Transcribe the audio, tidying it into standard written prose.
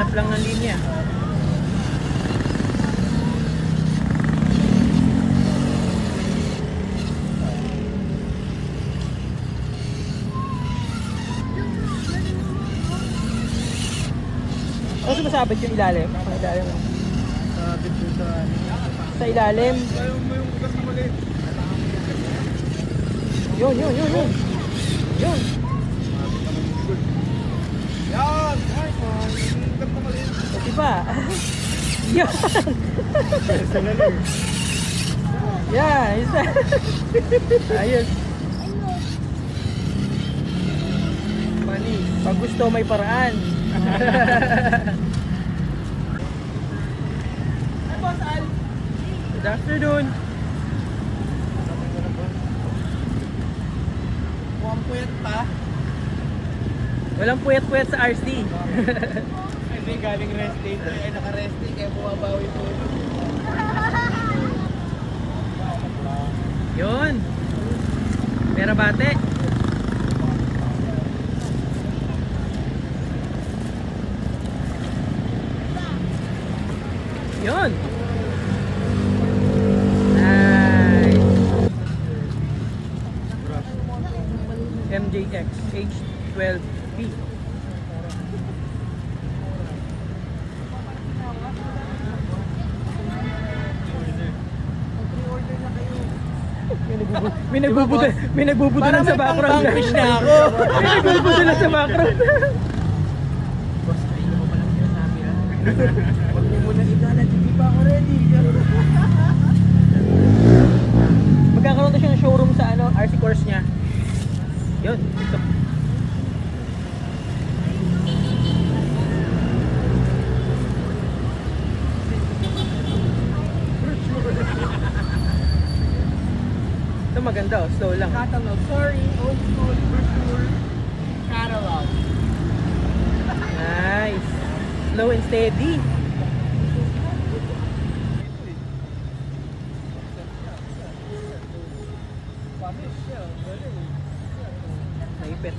Hanap lang ng linya. O, sumasabit yung ilalim? Ang ilalim. Sabit po sa... Sa ilalim. Ayaw mo yung bukas na maliit. Yun. Yun. Yan! Ay, yung bukas na maliit. O, diba? Yan. Isa na lang. Yan, isa. Ayos. Money. Pag gusto may paraan. Ay, Boss Al! Good afternoon. Mukhang puyat pa. Walang puyat-puyat sa RC. Hindi, galing rest day to. Ay, naka-rest day kaya bumabawi po. Yun. Pera bate. Yun. Nice. MJX H12P. May nagbubudulan sa background. Fish na ako. May nagbubudulan sa background. Boss, ayun mo palang sinasabi ha. Huwag niyo muna italat, hindi pa ako ready. Magkakaroon na siya ng showroom sa RC course niya. Yun, ito. Ito maganda oh, slow lang. Catalog, sorry, old school, virtual catalog. Nice. Slow and steady. Naipit.